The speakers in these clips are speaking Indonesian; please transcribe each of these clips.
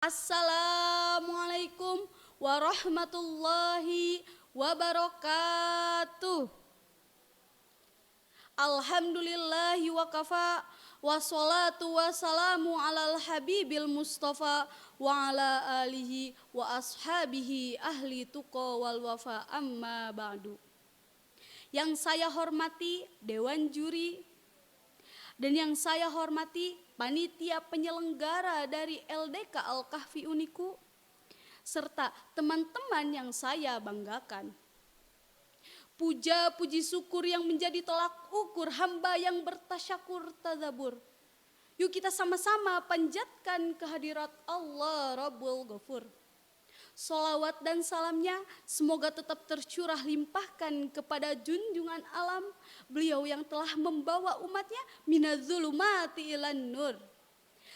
Assalamualaikum warahmatullahi wabarakatuh. Alhamdulillahi wa kafa, wassalatu wassalamu alal habibil mustafa wa ala alihi wa ashabihi ahli tuqa wal wafa, amma ba'du. Yang saya hormati Dewan Juri dan yang saya hormati panitia penyelenggara dari LDK Al-Kahfi Uniku, serta teman-teman yang saya banggakan. Puja puji syukur yang menjadi tolak ukur hamba yang bertasyakur tadabur. Yuk kita sama-sama panjatkan kehadirat Allah Rabbul Ghafur. Salawat dan salamnya semoga tetap tercurah limpahkan kepada junjungan alam, beliau yang telah membawa umatnya minadzulumati ilan nur.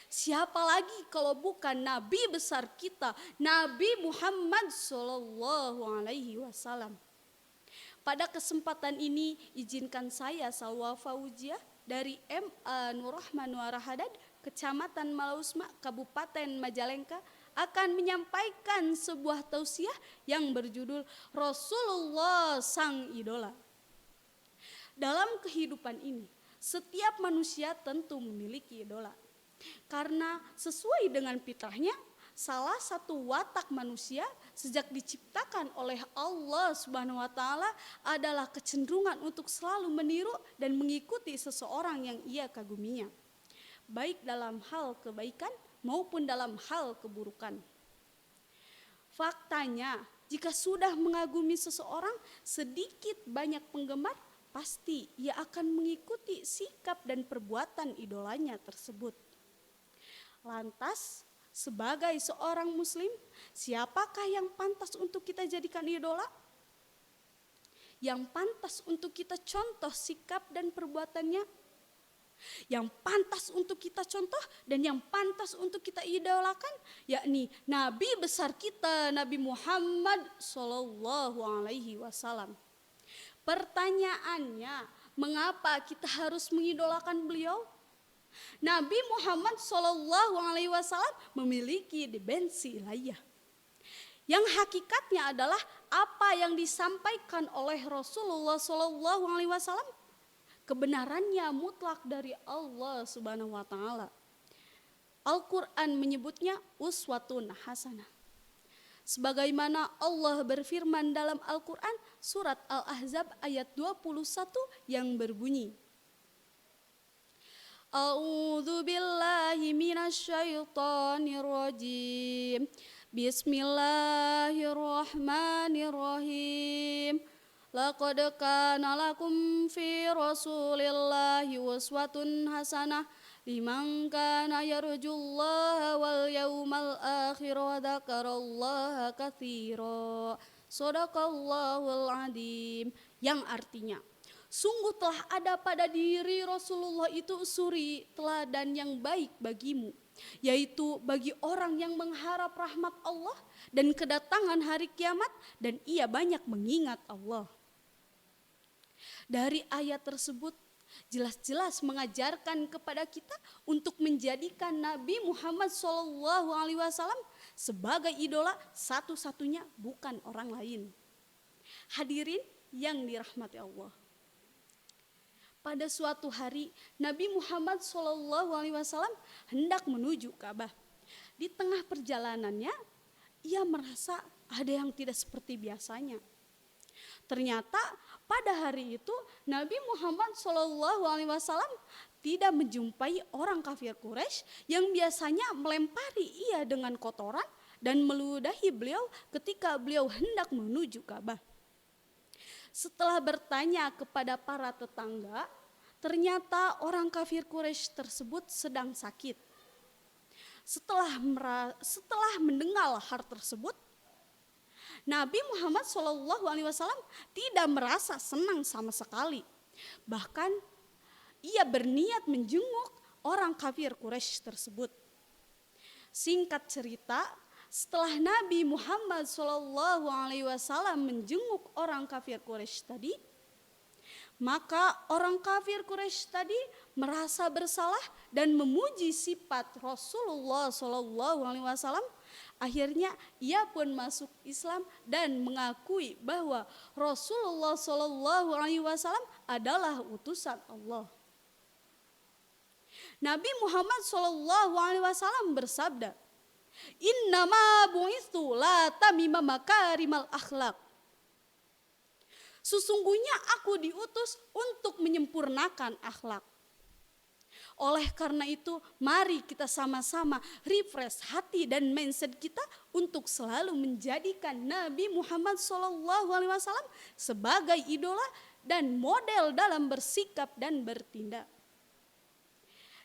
Siapa lagi kalau bukan Nabi besar kita, Nabi Muhammad Sallallahu Alaihi Wasallam. Pada kesempatan ini izinkan saya Salwa Fauziah dari MA Nur Rahman Warahadad, Kecamatan Malausma, Kabupaten Majalengka, akan menyampaikan sebuah tausiah yang berjudul Rasulullah Sang Idola. Dalam kehidupan ini, setiap manusia tentu memiliki idola. Karena sesuai dengan fitrahnya, salah satu watak manusia sejak diciptakan oleh Allah Subhanahu wa taala adalah kecenderungan untuk selalu meniru dan mengikuti seseorang yang ia kaguminya, baik dalam hal kebaikan maupun dalam hal keburukan. Faktanya, jika sudah mengagumi seseorang, sedikit banyak penggemar, pasti ia akan mengikuti sikap dan perbuatan idolanya tersebut. Lantas, sebagai seorang muslim, siapakah yang pantas untuk kita jadikan idola? Yang pantas untuk kita contoh sikap dan perbuatannya? Yang pantas untuk kita contoh dan yang pantas untuk kita idolakan, yakni Nabi besar kita, Nabi Muhammad Sallallahu Alaihi Wasallam. Pertanyaannya, mengapa kita harus mengidolakan beliau? Nabi Muhammad Sallallahu Alaihi Wasallam memiliki dimensi ilahiyah, yang hakikatnya adalah apa yang disampaikan oleh Rasulullah Sallallahu Alaihi Wasallam, kebenarannya mutlak dari Allah Subhanahu wa taala. Al-Qur'an menyebutnya uswatun hasanah. Sebagaimana Allah berfirman dalam Al-Qur'an surat Al-Ahzab ayat 21 yang berbunyi, A'udzu billahi minasyaitonir rajim. Bismillahirrahmanirrahim. Laqad kana lakum fi Rasulillahi uswatun hasanah liman kana yarjullaha wal yawmal akhir wa dzakarallaha katsira. Shadaqallahul adzim. Yang artinya, sungguh telah ada pada diri Rasulullah itu suri teladan yang baik bagimu, yaitu bagi orang yang mengharap rahmat Allah dan kedatangan hari kiamat, dan ia banyak mengingat Allah. Dari ayat tersebut jelas-jelas mengajarkan kepada kita untuk menjadikan Nabi Muhammad SAW sebagai idola satu-satunya, bukan orang lain. Hadirin yang dirahmati Allah. Pada suatu hari Nabi Muhammad SAW hendak menuju Ka'bah. Di tengah perjalanannya ia merasa ada yang tidak seperti biasanya. Ternyata pada hari itu Nabi Muhammad SAW tidak menjumpai orang kafir Quraisy yang biasanya melempari ia dengan kotoran dan meludahi beliau ketika beliau hendak menuju Ka'bah. Setelah bertanya kepada para tetangga, ternyata orang kafir Quraisy tersebut sedang sakit. Setelah mendengar hal tersebut, Nabi Muhammad SAW tidak merasa senang sama sekali. Bahkan ia berniat menjenguk orang kafir Quraisy tersebut. Singkat cerita, setelah Nabi Muhammad SAW menjenguk orang kafir Quraisy tadi, Maka orang kafir Quraisy tadi merasa bersalah dan memuji sifat Rasulullah Shallallahu Alaihi Wasallam. Akhirnya ia pun masuk Islam dan mengakui bahwa Rasulullah Shallallahu Alaihi Wasallam adalah utusan Allah. Nabi Muhammad Shallallahu Alaihi Wasallam bersabda, "Innama bu'itsu la tamima makarimal akhlak." Sesungguhnya aku diutus untuk menyempurnakan akhlak. Oleh karena itu, mari kita sama-sama refresh hati dan mindset kita untuk selalu menjadikan Nabi Muhammad SAW sebagai idola dan model dalam bersikap dan bertindak.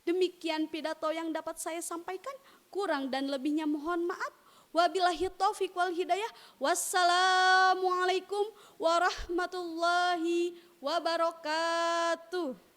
Demikian pidato yang dapat saya sampaikan, kurang dan lebihnya mohon maaf. Wabillahi taufiq wal hidayah. Wassalamualaikum warahmatullahi wabarakatuh.